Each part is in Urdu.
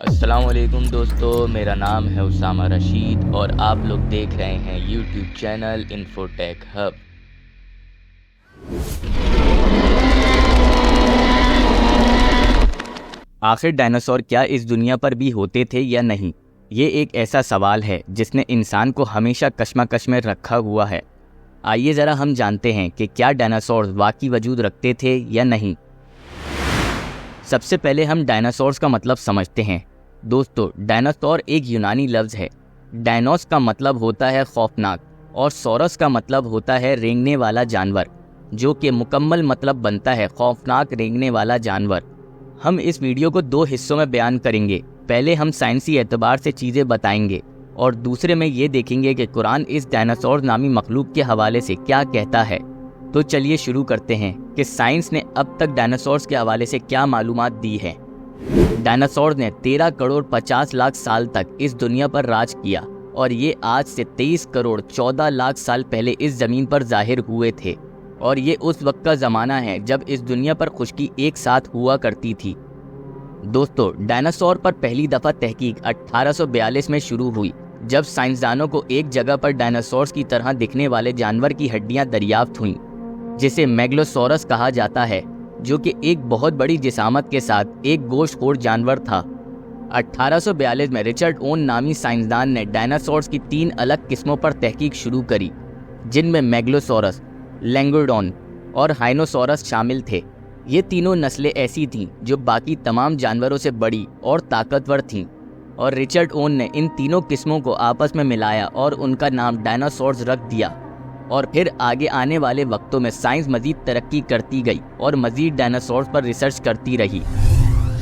السلام علیکم دوستو، میرا نام ہے اسامہ رشید اور آپ لوگ دیکھ رہے ہیں یوٹیوب چینل انفوٹیک ہب۔ آخر ڈائناسور کیا اس دنیا پر بھی ہوتے تھے یا نہیں؟ یہ ایک ایسا سوال ہے جس نے انسان کو ہمیشہ کشمکش میں رکھا ہوا ہے۔ آئیے ذرا ہم جانتے ہیں کہ کیا ڈائناسور واقعی وجود رکھتے تھے یا نہیں۔ سب سے پہلے ہم ڈائناسورز کا مطلب سمجھتے ہیں۔ دوستو، ڈائناسور ایک یونانی لفظ ہے۔ ڈائنوس کا مطلب ہوتا ہے خوفناک اور سورس کا مطلب ہوتا ہے رینگنے والا جانور، جو کہ مکمل مطلب بنتا ہے خوفناک رینگنے والا جانور۔ ہم اس ویڈیو کو دو حصوں میں بیان کریں گے۔ پہلے ہم سائنسی اعتبار سے چیزیں بتائیں گے اور دوسرے میں یہ دیکھیں گے کہ قرآن اس ڈائناسور نامی مخلوق کے حوالے سے کیا کہتا ہے۔ تو چلیے شروع کرتے ہیں کہ سائنس نے اب تک ڈائناسورز کے حوالے سے کیا معلومات دی ہے۔ ڈائناسور نے 13 کروڑ 50 لاکھ سال تک اس دنیا پر راج کیا اور یہ آج سے 23 کروڑ 14 لاکھ سال پہلے اس زمین پر ظاہر ہوئے تھے، اور یہ اس وقت کا زمانہ ہے جب اس دنیا پر خشکی ایک ساتھ ہوا کرتی تھی۔ دوستو، ڈائناسور پر پہلی دفعہ تحقیق 1842 میں شروع ہوئی، جب سائنسدانوں کو ایک جگہ پر ڈائناسورز کی طرح دکھنے والے جانور کی ہڈیاں دریافت ہوئیں، جسے میگلوسورس کہا جاتا ہے، جو کہ ایک بہت بڑی جسامت کے ساتھ ایک گوشت خور جانور تھا۔ 1842 میں رچرڈ اون نامی سائنسدان نے ڈائناسورز کی 3 الگ قسموں پر تحقیق شروع کری، جن میں میگلوسورس، لینگوڈون اور ہائنوسورس شامل تھے۔ یہ تینوں نسلیں ایسی تھیں جو باقی تمام جانوروں سے بڑی اور طاقتور تھیں، اور رچرڈ اون نے ان تینوں قسموں کو آپس میں ملایا اور ان کا نام ڈائناسورز رکھ دیا۔ اور پھر آگے آنے والے وقتوں میں سائنس مزید ترقی کرتی گئی اور مزید ڈائناسورز پر ریسرچ کرتی رہی۔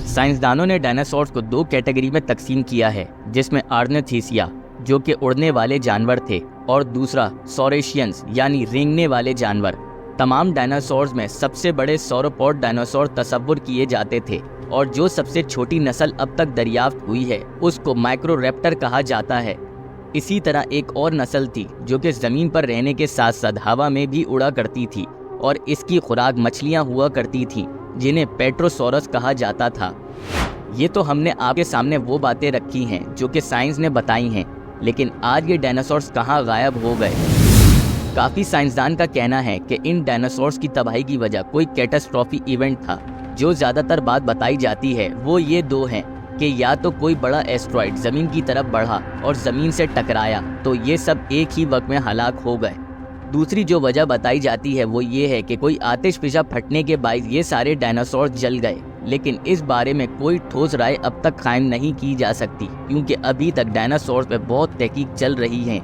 سائنسدانوں نے ڈائناسورز کو 2 کیٹیگری میں تقسیم کیا ہے، جس میں آرنیتھیسیا، جو کہ اڑنے والے جانور تھے، اور دوسرا سوریشینز، یعنی رینگنے والے جانور۔ تمام ڈائناسورز میں سب سے بڑے سوروپوڈ ڈائناسور تصور کیے جاتے تھے، اور جو سب سے چھوٹی نسل اب تک دریافت ہوئی ہے اس کو مائکرو ریپٹر کہا جاتا ہے۔ اسی طرح ایک اور نسل تھی جو کہ زمین پر رہنے کے ساتھ ساتھ ہوا میں بھی اڑا کرتی تھی، اور اس کی خوراک مچھلیاں ہوا کرتی تھیں، جنہیں پیٹروسورس کہا جاتا تھا۔ یہ تو ہم نے آپ کے سامنے وہ باتیں رکھی ہیں جو کہ سائنس نے بتائی ہیں، لیکن آج یہ ڈائناسورز کہاں غائب ہو گئے؟ کافی سائنسدان کا کہنا ہے کہ ان ڈائناسورز کی تباہی کی وجہ کوئی کیٹاسٹروفی ایونٹ تھا۔ جو زیادہ تر بات بتائی جاتی ہے وہ یہ 2 ہیں کہ یا تو کوئی بڑا ایسٹرائڈ زمین کی طرف بڑھا اور زمین سے ٹکرایا تو یہ سب ایک ہی وقت میں ہلاک ہو گئے۔ دوسری جو وجہ بتائی جاتی ہے وہ یہ ہے کہ کوئی آتش فشاں پھٹنے کے باعث یہ سارے ڈائناسور جل گئے، لیکن اس بارے میں کوئی ٹھوس رائے اب تک قائم نہیں کی جا سکتی، کیونکہ ابھی تک ڈائناسور پہ بہت تحقیق چل رہی ہے۔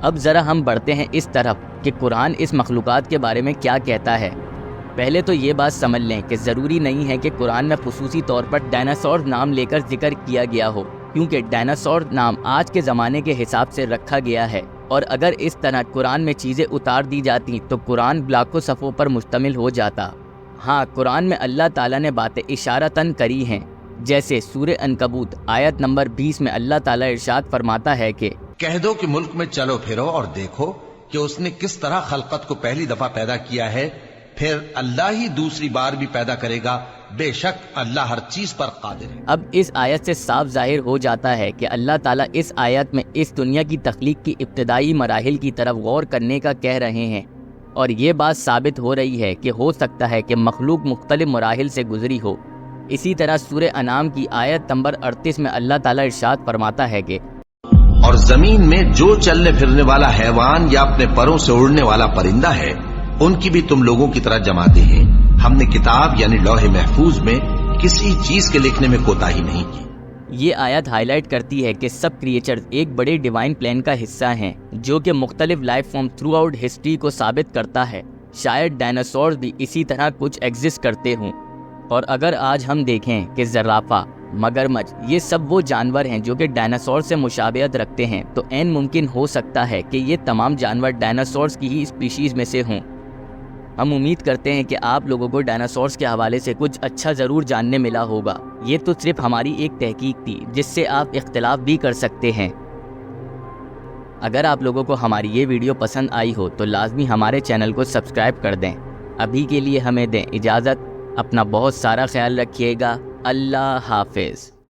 اب ذرا ہم بڑھتے ہیں اس طرف کہ قرآن اس مخلوقات کے بارے میں کیا کہتا ہے۔ پہلے تو یہ بات سمجھ لیں کہ ضروری نہیں ہے کہ قرآن میں خصوصی طور پر ڈائناسور نام لے کر ذکر کیا گیا ہو، کیونکہ ڈائناسور نام آج کے زمانے کے حساب سے رکھا گیا ہے، اور اگر اس طرح قرآن میں چیزیں اتار دی جاتی تو قرآن لاکھوں صفحوں پر مشتمل ہو جاتا۔ ہاں، قرآن میں اللہ تعالیٰ نے باتیں اشارتاً کری ہیں، جیسے سورہ عنکبوت آیت نمبر 20 میں اللہ تعالیٰ ارشاد فرماتا ہے کہ کہہ دو کہ ملک میں چلو پھرو اور دیکھو کہ اس نے کس طرح خلقت کو پہلی دفعہ پیدا کیا ہے، پھر اللہ ہی دوسری بار بھی پیدا کرے گا، بے شک اللہ ہر چیز پر قادر ہے۔ اب اس آیت سے صاف ظاہر ہو جاتا ہے کہ اللہ تعالیٰ اس آیت میں اس دنیا کی تخلیق کی ابتدائی مراحل کی طرف غور کرنے کا کہہ رہے ہیں، اور یہ بات ثابت ہو رہی ہے کہ ہو سکتا ہے کہ مخلوق مختلف مراحل سے گزری ہو۔ اسی طرح سورہ انعام کی آیت نمبر 38 میں اللہ تعالیٰ ارشاد فرماتا ہے کہ اور زمین میں جو چلنے پھرنے والا حیوان یا اپنے پروں سے اڑنے والا پرندہ ہے، ان کی بھی تم لوگوں کی طرح جماتے ہیں۔ ہم نے کتاب یعنی لوح محفوظ میں کسی چیز کے لکھنے میں کوتاہی نہیں کی۔ یہ آیت ہائی لائٹ کرتی ہے کہ سب کریچرز ایک بڑے ڈیوائن پلان کا حصہ ہیں، جو کہ مختلف life form through out history کو ثابت کرتا ہے۔ شاید ڈائناسورز بھی اسی طرح کچھ ایگزسٹ کرتے ہوں، اور اگر آج ہم دیکھیں کہ زرافہ، مگرمچھ، یہ سب وہ جانور ہیں جو کہ ڈائناسور سے مشابہت رکھتے ہیں، تو عین ممکن ہو سکتا ہے کہ یہ تمام جانور ڈائناسورز کی ہی اسپیشیز میں سے ہوں۔ ہم امید کرتے ہیں کہ آپ لوگوں کو ڈائناسورز کے حوالے سے کچھ اچھا ضرور جاننے ملا ہوگا۔ یہ تو صرف ہماری ایک تحقیق تھی جس سے آپ اختلاف بھی کر سکتے ہیں۔ اگر آپ لوگوں کو ہماری یہ ویڈیو پسند آئی ہو تو لازمی ہمارے چینل کو سبسکرائب کر دیں۔ ابھی کے لیے ہمیں دیں اجازت، اپنا بہت سارا خیال رکھیے گا۔ اللہ حافظ۔